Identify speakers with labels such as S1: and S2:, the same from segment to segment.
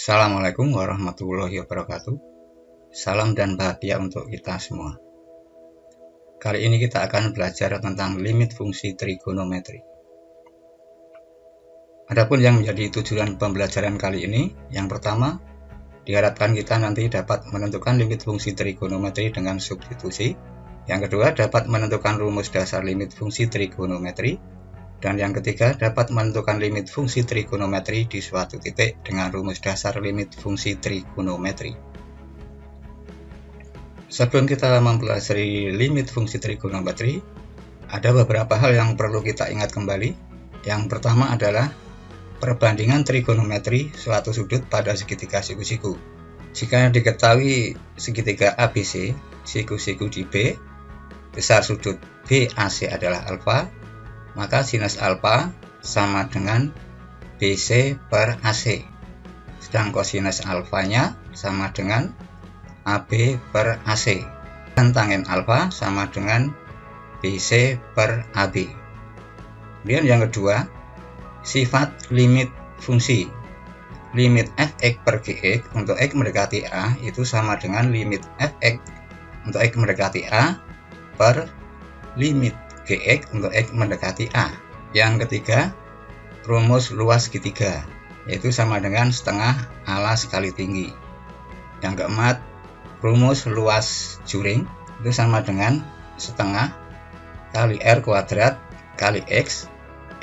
S1: Assalamualaikum warahmatullahi wabarakatuh. Salam dan bahagia untuk kita semua. Kali ini kita akan belajar tentang limit fungsi trigonometri. Adapun yang menjadi tujuan pembelajaran kali ini, yang pertama, diharapkan kita nanti dapat menentukan limit fungsi trigonometri dengan substitusi. Yang kedua, dapat menentukan rumus dasar limit fungsi trigonometri. Dan yang ketiga, dapat menentukan limit fungsi trigonometri di suatu titik dengan rumus dasar limit fungsi trigonometri. Sebelum kita mempelajari limit fungsi trigonometri, ada beberapa hal yang perlu kita ingat kembali. Yang pertama adalah perbandingan trigonometri suatu sudut pada segitiga siku-siku. Jika diketahui segitiga ABC, siku-siku di B, besar sudut BAC adalah alfa, maka sinus alfa sama dengan BC per AC. Sedang kosinus alfanya sama dengan AB per AC. Dan tangen alfa sama dengan BC per AB. Kemudian yang kedua, sifat limit fungsi. Limit fx per gx untuk x mendekati A itu sama dengan limit fx untuk x mendekati A per limit gx untuk x mendekati A. Yang ketiga, rumus luas segitiga, yaitu sama dengan setengah alas kali tinggi. Yang keempat, rumus luas juring itu sama dengan setengah kali R kuadrat kali X,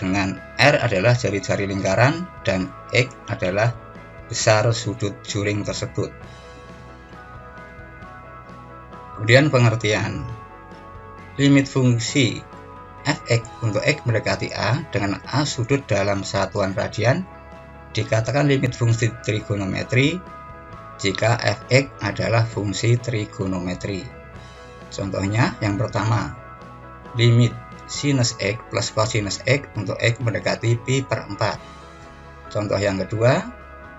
S1: dengan R adalah jari-jari lingkaran dan X adalah besar sudut juring tersebut. Kemudian pengertian. Limit fungsi fx untuk x mendekati A dengan A sudut dalam satuan radian dikatakan limit fungsi trigonometri jika fx adalah fungsi trigonometri. Contohnya yang pertama, limit sinus x plus kosinus x untuk x mendekati pi per 4. Contoh yang kedua,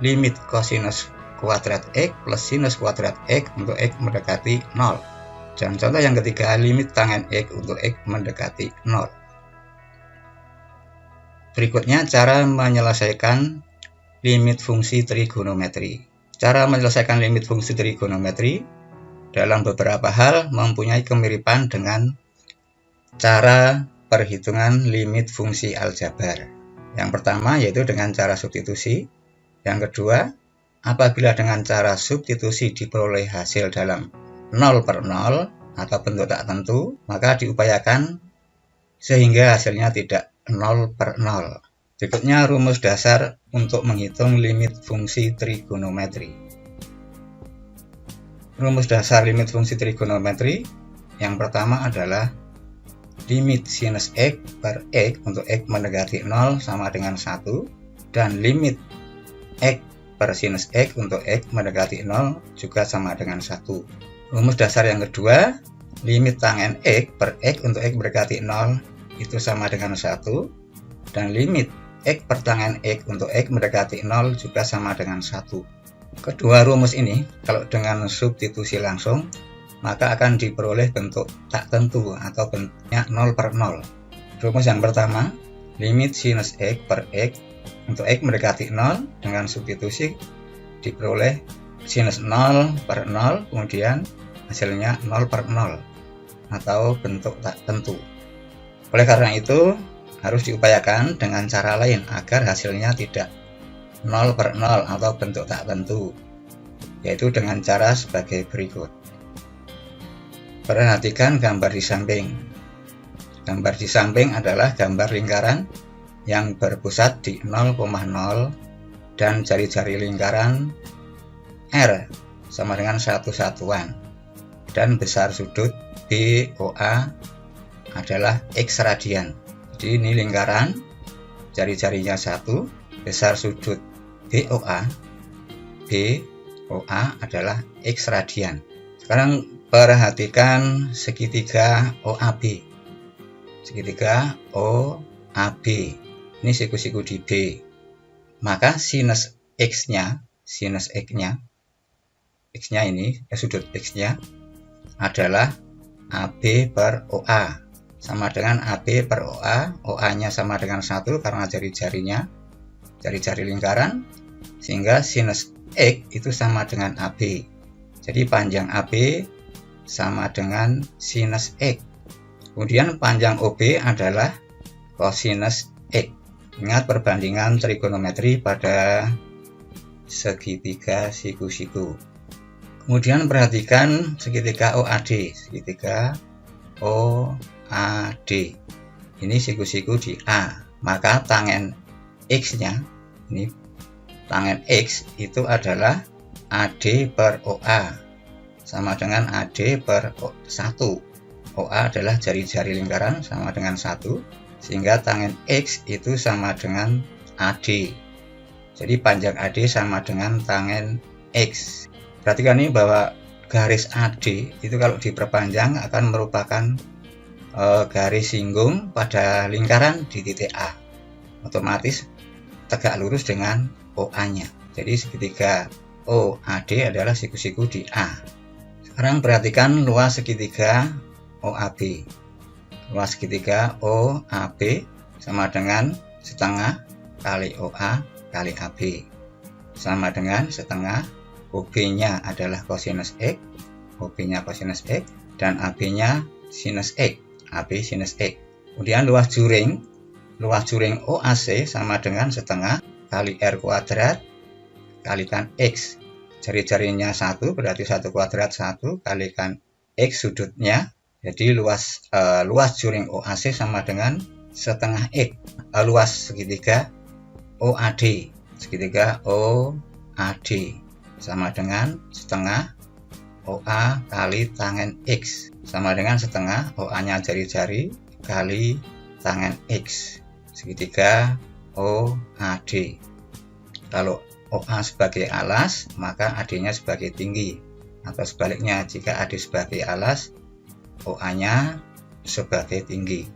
S1: limit kosinus kuadrat x plus sinus kuadrat x untuk x mendekati 0. Dan contoh yang ketiga, limit tangen x untuk x mendekati 0. Berikutnya cara menyelesaikan limit fungsi trigonometri. Cara menyelesaikan limit fungsi trigonometri dalam beberapa hal mempunyai kemiripan dengan cara perhitungan limit fungsi aljabar. Yang pertama yaitu dengan cara substitusi. Yang kedua, apabila dengan cara substitusi diperoleh hasil dalam 0 per 0 atau bentuk tak tentu, maka diupayakan sehingga hasilnya tidak 0 per 0. Berikutnya rumus dasar untuk menghitung limit fungsi trigonometri. Rumus dasar limit fungsi trigonometri yang pertama adalah limit sinus x per x untuk x mendekati 0 sama dengan 1, dan limit x per sinus x untuk x mendekati 0 juga sama dengan 1. Rumus dasar yang kedua, limit tangen x per x untuk x mendekati 0 itu sama dengan 1, dan limit x per tangen x untuk x mendekati 0 juga sama dengan 1. Kedua rumus ini kalau dengan substitusi langsung maka akan diperoleh bentuk tak tentu atau bentuknya 0 per 0. Rumus yang pertama, limit sinus x per x untuk x mendekati 0 dengan substitusi diperoleh sinus 0 per 0, kemudian hasilnya 0 per 0 atau bentuk tak tentu. Oleh karena itu harus diupayakan dengan cara lain agar hasilnya tidak 0 per 0 atau bentuk tak tentu, yaitu dengan cara sebagai berikut. Perhatikan gambar di samping. Gambar di samping adalah gambar lingkaran yang berpusat di 0,0 dan jari-jari lingkaran R sama dengan 1 satuan, dan besar sudut BOA adalah X radian. Jadi ini lingkaran, jari-jarinya 1, besar sudut BOA adalah X radian. Sekarang perhatikan segitiga OAB. Segitiga OAB. Ini siku-siku di B. Maka sinus X-nya ini, sudut X-nya adalah AB per OA. Sama dengan AB per OA. OA-nya sama dengan 1 karena jari-jarinya, jari-jari lingkaran. Sehingga sinus X itu sama dengan AB. Jadi panjang AB sama dengan sinus X. Kemudian panjang OB adalah kosinus X. Ingat perbandingan trigonometri pada segitiga siku-siku. Kemudian perhatikan segitiga OAD. Segitiga OAD. Ini siku-siku di A. Maka tangen X-nya, ini tangen X itu adalah AD per OA. Sama dengan AD per 1. OA adalah jari-jari lingkaran sama dengan 1, sehingga tangen X itu sama dengan AD. Jadi panjang AD sama dengan tangen X. Perhatikan ini bahwa garis AD itu kalau diperpanjang akan merupakan garis singgung pada lingkaran di titik A. Otomatis tegak lurus dengan OA-nya. Jadi segitiga OAD adalah siku-siku di A. Sekarang perhatikan luas segitiga OAB. Luas segitiga OAB sama dengan setengah kali OA kali AB. Sama dengan setengah. OB-nya adalah kosinus X. OB-nya kosinus X. Dan AB-nya sinus X. AB sinus X. Kemudian luas juring OAC sama dengan setengah kali R kuadrat kalikan X. Jari-jarinya 1 berarti 1 kuadrat 1 kalikan X sudutnya. Jadi luas juring OAC sama dengan setengah X. Luas segitiga OAD. Segitiga OAD sama dengan setengah OA kali tangen X. Sama dengan setengah OA-nya jari-jari kali tangen X. Segitiga OAD. Kalau OA sebagai alas, maka AD-nya sebagai tinggi. Atau sebaliknya, jika AD sebagai alas, OA-nya sebagai tinggi.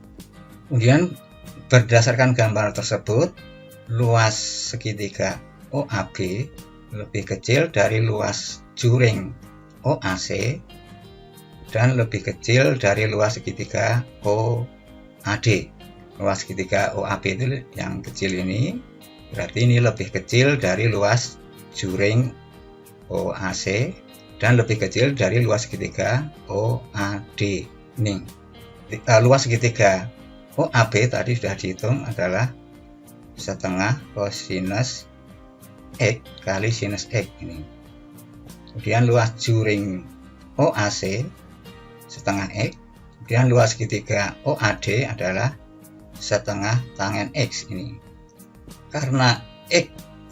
S1: Kemudian berdasarkan gambar tersebut, luas segitiga OAB lebih kecil dari luas juring OAC dan lebih kecil dari luas segitiga OAD. Luas segitiga OAB itu yang kecil ini, berarti ini lebih kecil dari luas juring OAC dan lebih kecil dari luas segitiga OAD. Ini luas segitiga OAB tadi sudah dihitung adalah setengah kosinus X kali sinus X ini. Kemudian luas juring OAC setengah X. Kemudian luas segitiga OAD adalah setengah tangen X ini. Karena X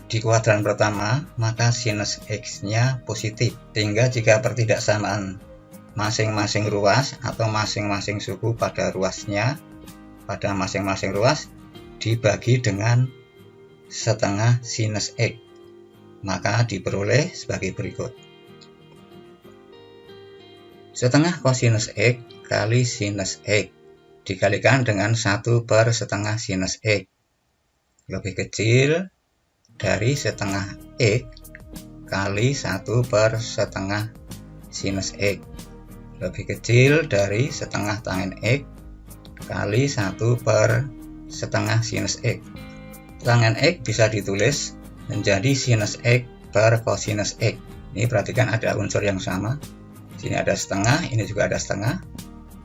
S1: di kuadran pertama, maka sinus X-nya positif. Sehingga jika pertidaksamaan masing-masing ruas atau masing-masing suku pada ruasnya, pada masing-masing ruas dibagi dengan setengah sinus X, maka diperoleh sebagai berikut. Setengah kosinus X kali sinus X dikalikan dengan 1 per setengah sinus X lebih kecil dari setengah X kali 1 per setengah sinus X lebih kecil dari setengah tangen X kali 1 per setengah sinus X. Tangen X bisa ditulis menjadi sinus X per kosinus X. Ini perhatikan ada unsur yang sama. Sini ada setengah, ini juga ada setengah.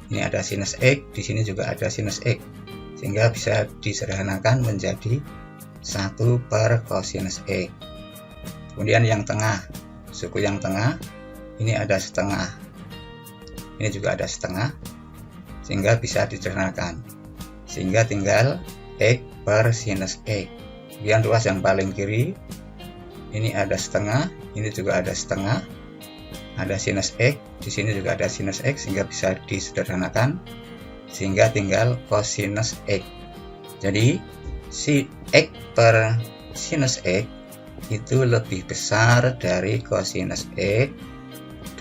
S1: Ini ada sinus X, di sini juga ada sinus X. Sehingga bisa disederhanakan menjadi 1 per kosinus X. Kemudian yang tengah, suku yang tengah, ini ada setengah. Ini juga ada setengah. Sehingga bisa disederhanakan. Sehingga tinggal X per sinus X. Kemudian luas yang paling kiri, ini ada setengah, ini juga ada setengah. Ada sinus X, di sini juga ada sinus X, sehingga bisa disederhanakan, sehingga tinggal kosinus X. Jadi si X per sinus X itu lebih besar dari kosinus X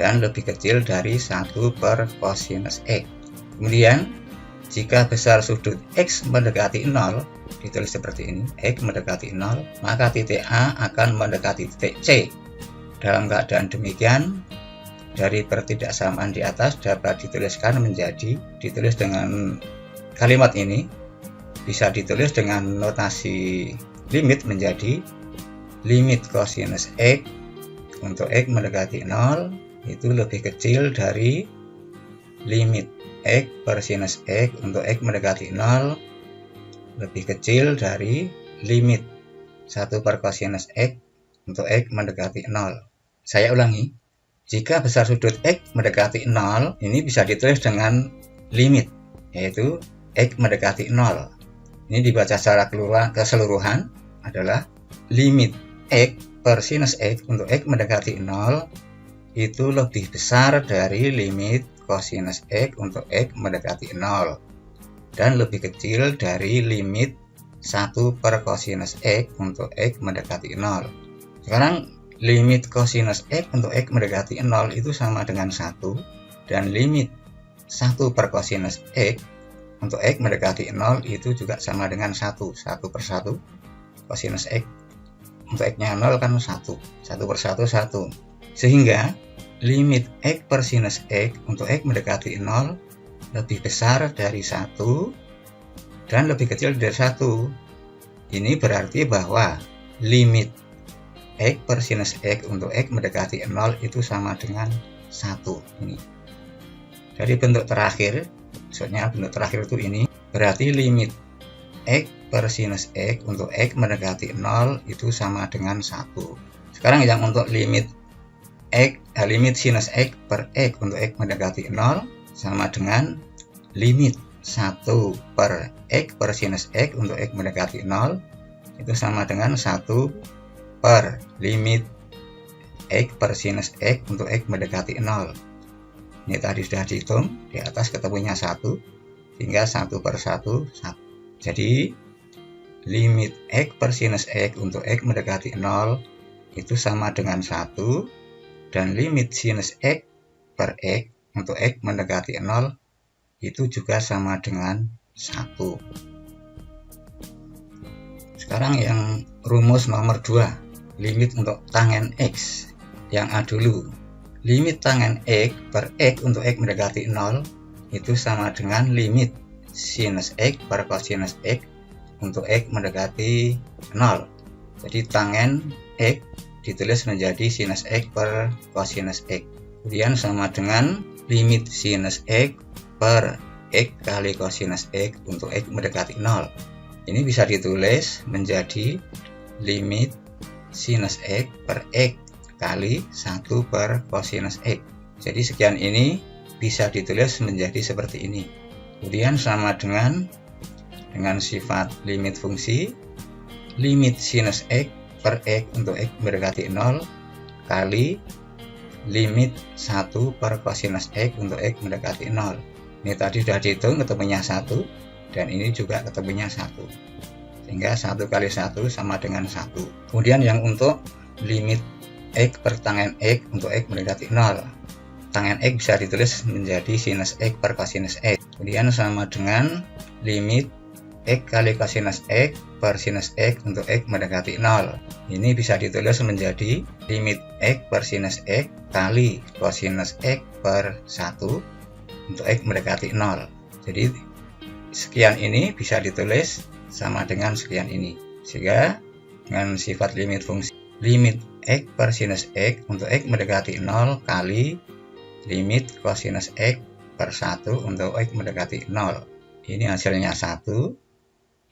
S1: dan lebih kecil dari 1 per kosinus X. Kemudian jika besar sudut X mendekati 0, ditulis seperti ini, X mendekati 0, maka titik A akan mendekati titik C. Dalam keadaan demikian, dari pertidaksamaan di atas dapat ditulis dengan kalimat ini, bisa ditulis dengan notasi limit menjadi limit kosinus X untuk X mendekati 0 itu lebih kecil dari limit X per sinus X untuk X mendekati 0 lebih kecil dari limit 1 per kosinus X untuk X mendekati 0. Saya ulangi, jika besar sudut X mendekati 0, ini bisa ditulis dengan limit, yaitu X mendekati 0. Ini dibaca secara keseluruhan adalah limit X per sinus X untuk X mendekati 0 itu lebih besar dari limit kosinus X untuk X mendekati 0 dan lebih kecil dari limit 1 per kosinus X untuk X mendekati 0. Sekarang limit kosinus X untuk X mendekati 0 itu sama dengan 1 dan limit 1 per kosinus X untuk X mendekati 0 itu juga sama dengan 1 per 1 kosinus X untuk X nya 0 kan 1 per 1 1, sehingga limit X per sinus X untuk X mendekati 0 lebih besar dari 1 dan lebih kecil dari 1. Ini berarti bahwa limit X per sinus X untuk X mendekati 0 itu sama dengan 1. Ini. Dari bentuk terakhir, maksudnya bentuk terakhir itu ini, berarti limit X per sinus X untuk X mendekati 0 itu sama dengan 1. Sekarang yang untuk limit sinus X per X untuk X mendekati 0 sama dengan limit 1 per X per sinus X untuk X mendekati 0 itu sama dengan 1 per limit X per sinus X untuk X mendekati 0. Ini tadi sudah dihitung, di atas ketemunya 1, sehingga 1 per 1, 1. Jadi limit X per sinus X untuk X mendekati 0 itu sama dengan 1 dan limit sinus X per X untuk X mendekati 0 itu juga sama dengan 1. Sekarang yang rumus nomor 2, limit untuk tangen X. Yang A dulu, limit tangen X per X untuk X mendekati 0 itu sama dengan limit sinus X per kosinus X untuk X mendekati 0. Jadi tangen X ditulis menjadi sinus X per kosinus X. Kemudian sama dengan limit sinus X per X kali kosinus X untuk X mendekati 0. Ini bisa ditulis menjadi limit sinus X per X kali 1 per kosinus X. Jadi sekian ini bisa ditulis menjadi seperti ini. Kemudian sama dengan sifat limit fungsi, limit sinus X per X untuk X mendekati 0 kali limit 1 per kosinus X untuk X mendekati 0. Ini tadi sudah dihitung ketemunya 1 dan ini juga ketemunya 1. Sehingga 1 kali 1 sama dengan 1. Kemudian yang untuk limit X per tangen X untuk X mendekati 0. Tangen X bisa ditulis menjadi sinus X per kosinus X. Kemudian sama dengan limit X kali kosinus X per sinus X untuk X mendekati 0. Ini bisa ditulis menjadi limit X per sinus X kali kosinus X per 1 untuk X mendekati 0. Jadi sekian ini bisa ditulis sama dengan sekian ini. Sehingga dengan sifat limit fungsi, limit X per sinus X untuk X mendekati 0 kali limit kosinus X per 1 untuk X mendekati 0. Ini hasilnya 1.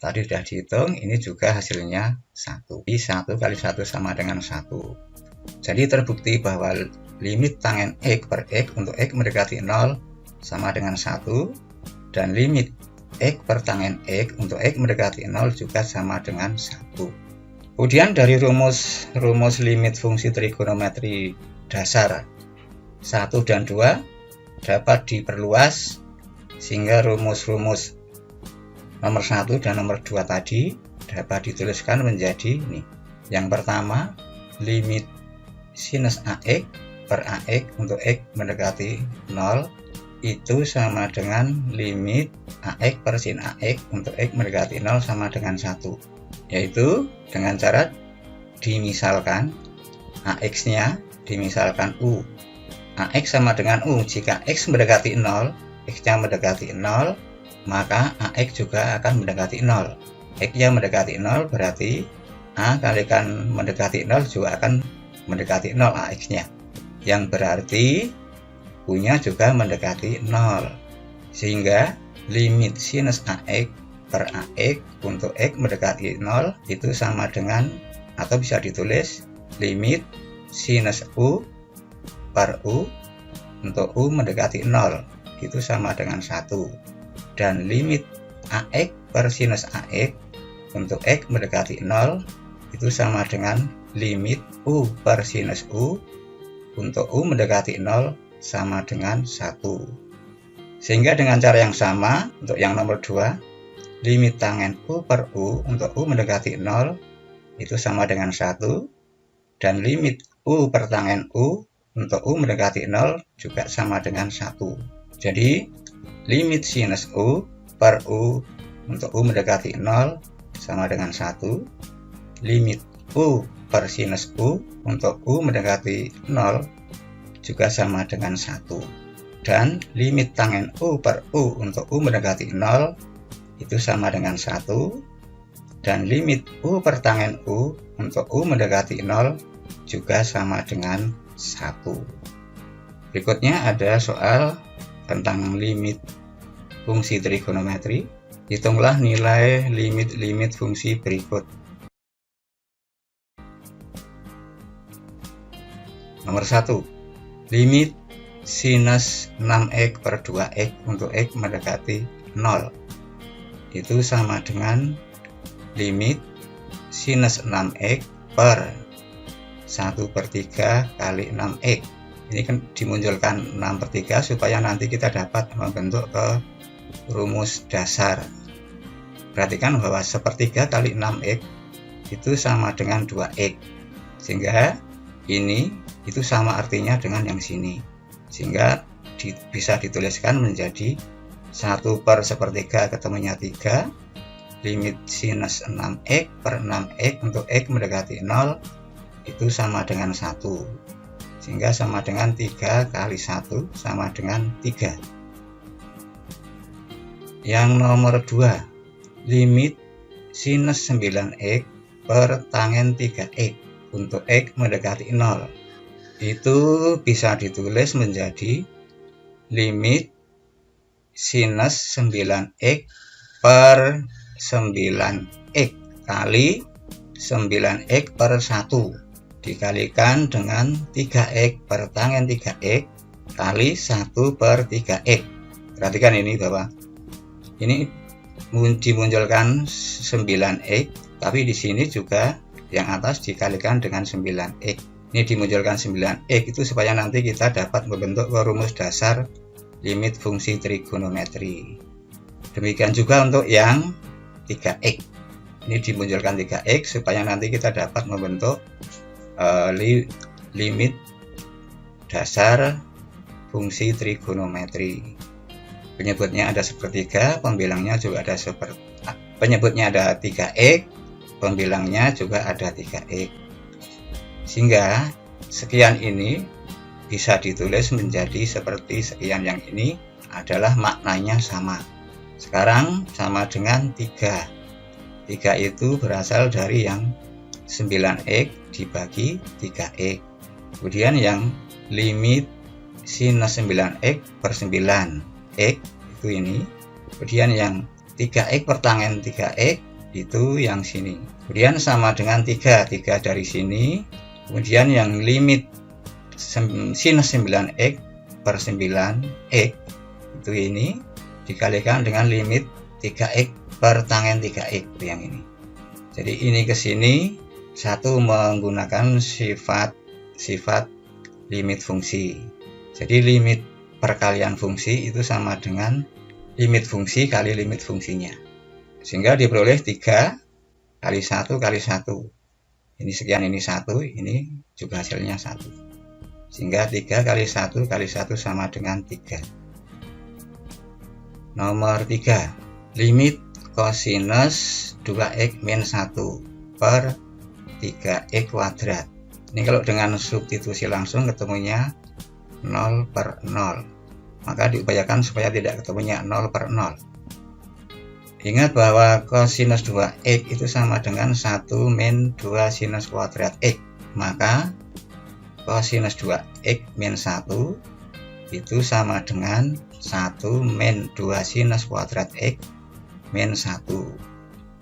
S1: Tadi sudah dihitung, ini juga hasilnya 1. Jadi 1 kali 1 sama dengan 1. Jadi terbukti bahwa limit tangen X per X untuk X mendekati 0 sama dengan 1. Dan limit X per tangen X untuk X mendekati 0 juga sama dengan 1. Kemudian dari rumus limit fungsi trigonometri dasar 1 dan 2 dapat diperluas sehingga rumus-rumus nomor 1 dan nomor 2 tadi dapat dituliskan menjadi ini. Yang pertama, limit sinus AX per AX untuk X mendekati 0 itu sama dengan limit AX per sin AX untuk X mendekati 0 sama dengan 1. Yaitu dengan cara dimisalkan AX-nya dimisalkan U. AX sama dengan U. Jika X mendekati 0, X-nya mendekati 0, maka AX juga akan mendekati 0. X-nya mendekati 0 berarti A kalikan mendekati 0 juga akan mendekati 0 AX-nya, yang berarti U-nya juga mendekati 0. Sehingga limit sinus AX per AX untuk X mendekati 0 itu sama dengan, atau bisa ditulis limit sinus U per U untuk U mendekati 0 itu sama dengan 1. Dan limit AX per sinus AX untuk X mendekati 0 itu sama dengan limit U per sinus U untuk U mendekati 0 sama dengan 1. Sehingga dengan cara yang sama untuk yang nomor 2, limit tangen U per U untuk U mendekati 0 itu sama dengan 1, dan limit U per tangen U untuk U mendekati 0 juga sama dengan 1. Jadi limit sinus U per U untuk U mendekati 0 sama dengan 1, limit U per sinus U untuk U mendekati 0 juga sama dengan 1, dan limit tangen U per U untuk U mendekati 0 itu sama dengan 1, dan limit U per tangen U untuk U mendekati 0 juga sama dengan 1. Berikutnya ada soal tentang limit fungsi trigonometri. Hitunglah nilai limit-limit fungsi berikut. Nomor 1, limit sinus 6x per 2x untuk x mendekati 0 itu sama dengan limit sinus 6x per 1/3 kali 6x. Ini kan dimunculkan 6/3 supaya nanti kita dapat membentuk ke rumus dasar. Perhatikan bahwa 1/3 kali 6x itu sama dengan 2x, sehingga ini itu sama artinya dengan yang sini, sehingga bisa dituliskan menjadi 1/1/3 ketemunya 3, limit sinus 6x per 6x untuk x mendekati 0 itu sama dengan 1, sehingga sama dengan 3 kali 1 sama dengan 3. Yang nomor 2, limit sinus 9x per tangen 3x untuk x mendekati 0 itu bisa ditulis menjadi limit sinus 9x per 9x kali 9x per 1 dikalikan dengan 3x per tangen 3x kali 1/3x. Perhatikan ini bahwa ini dimunculkan 9x, tapi di sini juga yang atas dikalikan dengan 9x. Ini dimunculkan 9x itu supaya nanti kita dapat membentuk rumus dasar limit fungsi trigonometri. Demikian juga untuk yang 3x. Ini dimunculkan 3x supaya nanti kita dapat membentuk limit dasar fungsi trigonometri. Penyebutnya ada 1/3, pembilangnya juga ada penyebutnya ada 3x, pembilangnya juga ada 3x. Sehingga sekian ini bisa ditulis menjadi seperti sekian, yang ini adalah maknanya sama. Sekarang sama dengan 3. 3 itu berasal dari yang 9x dibagi 3x. Kemudian yang limit sinus 9x per 9x itu ini. Kemudian yang 3x per tangen 3x itu yang sini. Kemudian sama dengan 3 dari sini. Kemudian yang limit sinus 9x per 9x itu ini dikalikan dengan limit 3x per tangen 3x itu yang ini. Jadi ini ke sini satu menggunakan sifat limit fungsi. Jadi limit perkalian fungsi itu sama dengan limit fungsi kali limit fungsinya. Sehingga diperoleh 3 kali 1 kali 1. Ini sekian, ini 1, ini juga hasilnya 1. Sehingga 3 kali 1 kali 1 sama dengan 3. Nomor 3, limit kosinus 2x min 1 per 3x kuadrat. Ini kalau dengan substitusi langsung ketemunya 0/0. Maka diupayakan supaya tidak ketemunya 0/0. Ingat bahwa kosinus 2x itu sama dengan 1 min 2 sinus kuadrat x. Maka Kosinus 2x min 1 itu sama dengan 1 min 2 sinus kuadrat x min 1.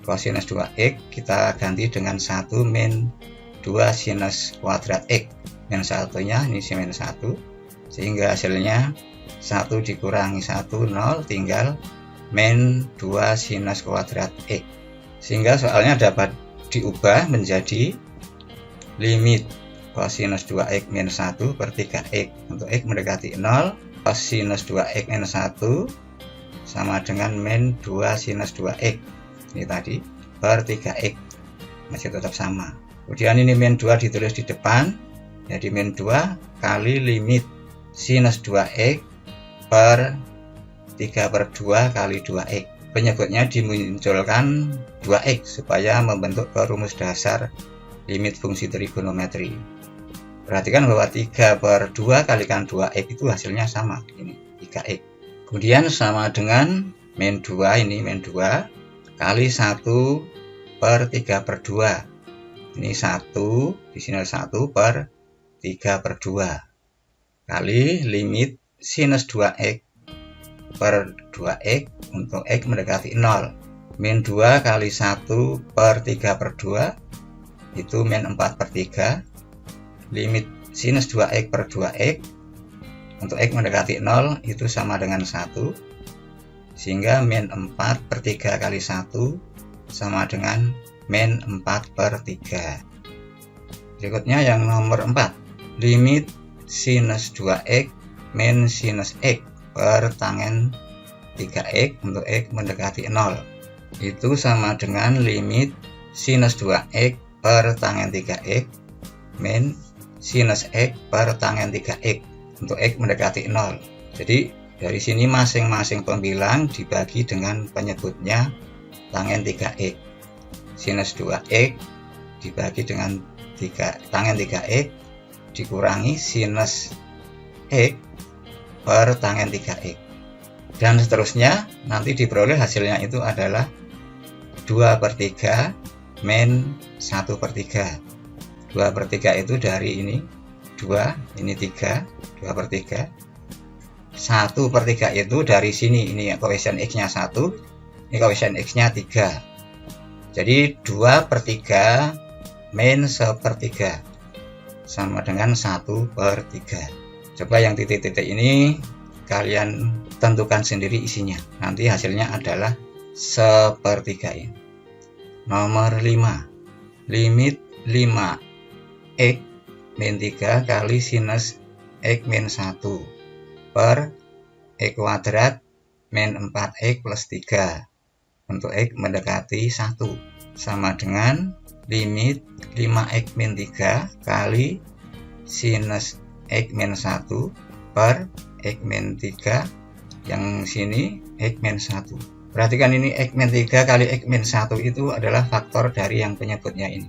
S1: Kosinus 2x kita ganti dengan 1 min 2 sinus kuadrat x min 1-nya ini min 1, sehingga hasilnya 1 dikurangi 1 0, tinggal min 2 sinus kuadrat x, sehingga soalnya dapat diubah menjadi limit kosinus 2x min 1 per 3x. Untuk x mendekati 0, kosinus 2x min 1 sama dengan min 2 sinus 2x ini tadi per 3x, masih tetap sama. Kemudian ini min 2 ditulis di depan, jadi min 2 kali limit sinus 2x per 3/2 kali 2x. Penyebutnya dimunculkan 2x supaya membentuk rumus dasar limit fungsi trigonometri. Perhatikan bahwa 3/2 kalikan 2x itu hasilnya sama, ini 3x. Kemudian sama dengan min 2, ini min 2 kali 1 per 3/2. Ini 1, di sini 1 per 3/2 kali limit sinus 2x per 2x untuk x mendekati 0. Min 2 kali 1 per 3/2 itu min 4/3. Limit sinus 2x per 2x untuk x mendekati 0 itu sama dengan 1, sehingga min 4/3 kali 1 sama dengan min 4/3. Berikutnya yang nomor 4, limit sinus 2x min sinus x per tangen 3x untuk x mendekati 0 itu sama dengan limit sinus 2x per tangen 3x min sinus x per tangen 3x untuk x mendekati 0. Jadi dari sini masing-masing pembilang dibagi dengan penyebutnya tangen 3x. Sinus 2x dibagi dengan tangen 3x dikurangi sinus x per tangen 3x, dan seterusnya. Nanti diperoleh hasilnya itu adalah 2/3 min 1/3. 2/3 itu dari ini 2, ini 3, 2/3. 1/3 itu dari sini, ini koefisien x-nya 1, ini koefisien x-nya 3. Jadi 2/3 min 1/3 sama dengan 1/3. Coba yang titik-titik ini kalian tentukan sendiri isinya. Nanti hasilnya adalah 1/3 ini. Nomor 5, limit 5x min 3 kali sinus x min 1 per x kuadrat min 4x plus 3 untuk x mendekati 1 sama dengan limit 5x min 3 kali sinus x min 1 per x min 3, yang sini x min 1. Perhatikan ini x min 3 kali x min 1 itu adalah faktor dari yang penyebutnya ini,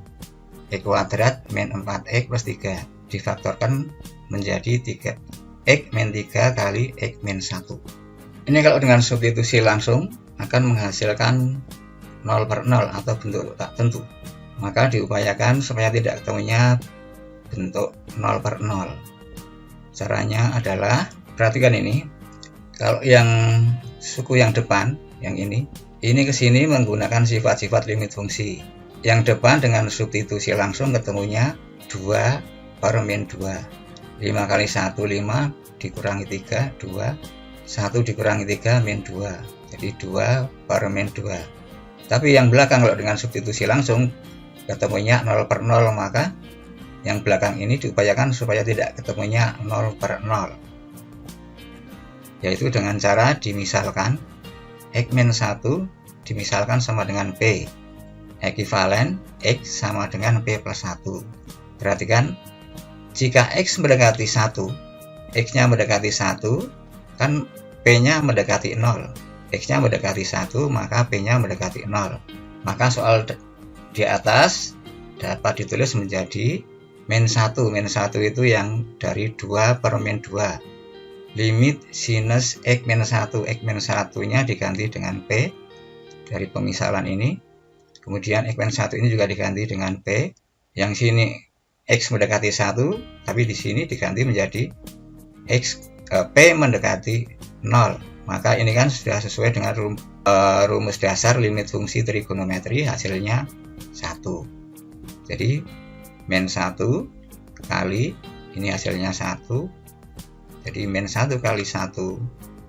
S1: x kuadrat min 4x plus 3 difaktorkan menjadi 3 x min 3 kali x min 1. Ini kalau dengan substitusi langsung akan menghasilkan 0/0 atau bentuk tak tentu, maka diupayakan supaya tidak ketemunya bentuk 0/0. Caranya adalah, perhatikan ini, kalau yang suku yang depan, yang ini ke sini menggunakan sifat-sifat limit fungsi. Yang depan dengan substitusi langsung ketemunya 2 per min 2. 5 kali 1, 5 dikurangi 3, 2. 1 dikurangi 3, min 2. Jadi 2 per min 2. Tapi yang belakang kalau dengan substitusi langsung ketemunya 0/0, maka yang belakang ini diupayakan supaya tidak ketemunya 0/0, yaitu dengan cara dimisalkan x min 1 dimisalkan sama dengan p, ekivalen x sama dengan p plus 1. Perhatikan, jika x mendekati 1, x-nya mendekati 1, kan p-nya mendekati 0. X-nya mendekati 1, maka p-nya mendekati 0. Maka soal di atas dapat ditulis menjadi min 1. Min 1 itu yang dari 2 per min 2. Limit sinus x min 1. X min 1-nya diganti dengan p dari pemisalan ini. Kemudian x min 1 ini juga diganti dengan p. Yang sini X mendekati 1, tapi di sini diganti menjadi P mendekati 0. Maka ini kan sudah sesuai dengan rumus dasar limit fungsi trigonometri, hasilnya 1. Jadi min 1 kali ini hasilnya 1. Jadi min 1 kali 1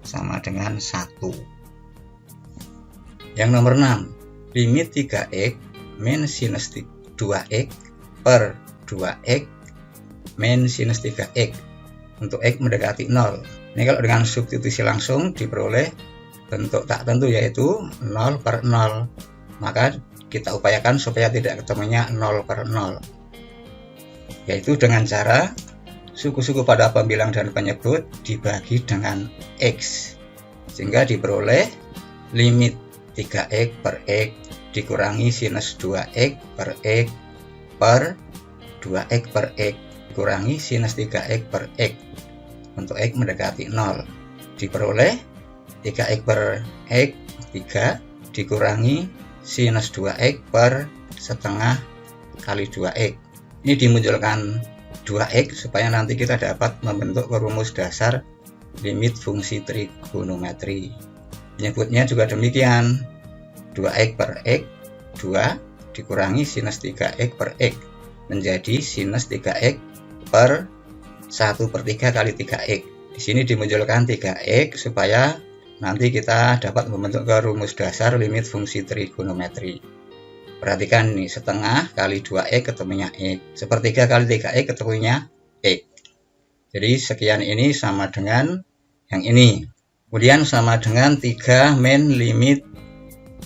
S1: sama dengan 1. Yang nomor 6, limit 3x min sinus 2x per 2x min sinus 3x untuk x mendekati 0. Ini kalau dengan substitusi langsung diperoleh bentuk tak tentu, yaitu 0 per 0. Maka kita upayakan supaya tidak ketemunya 0 per 0, yaitu dengan cara suku-suku pada pembilang dan penyebut dibagi dengan x, sehingga diperoleh limit 3x per x dikurangi sinus 2x per x per 2x per x dikurangi sinus 3x per x untuk x mendekati 0. Diperoleh 3x per x 3 dikurangi sinus 2x per setengah kali 2x. Ini dimunculkan 2x supaya nanti kita dapat membentuk rumus dasar limit fungsi trigonometri. Penyebutnya juga demikian, 2x per x 2 dikurangi sinus 3x per x menjadi sinus 3x per 1 per 3 kali 3x. Di sini dimunculkan 3x supaya nanti kita dapat membentuk rumus dasar limit fungsi trigonometri. Perhatikan nih, setengah kali 2x ketemunya x, sepertiga kali 3x ketemunya x. Jadi sekian ini sama dengan yang ini. Kemudian sama dengan 3 min limit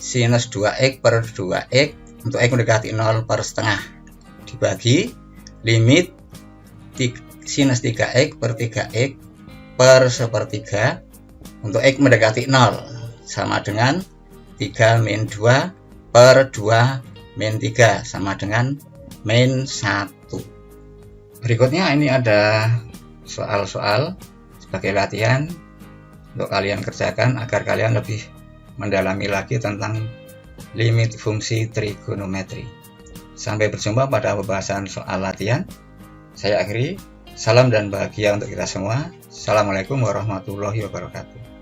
S1: sinus 2x per 2x untuk x mendekati 0 per setengah dibagi limit sinus 3x per 3x per sepertiga untuk x mendekati 0 sama dengan 3 min 2 per 2 min 3 sama dengan min 1. Berikutnya ini ada soal-soal sebagai latihan untuk kalian kerjakan agar kalian lebih mendalami lagi tentang limit fungsi trigonometri. Sampai berjumpa pada pembahasan soal latihan. Saya akhiri. Salam dan bahagia untuk kita semua. Assalamualaikum warahmatullahi wabarakatuh.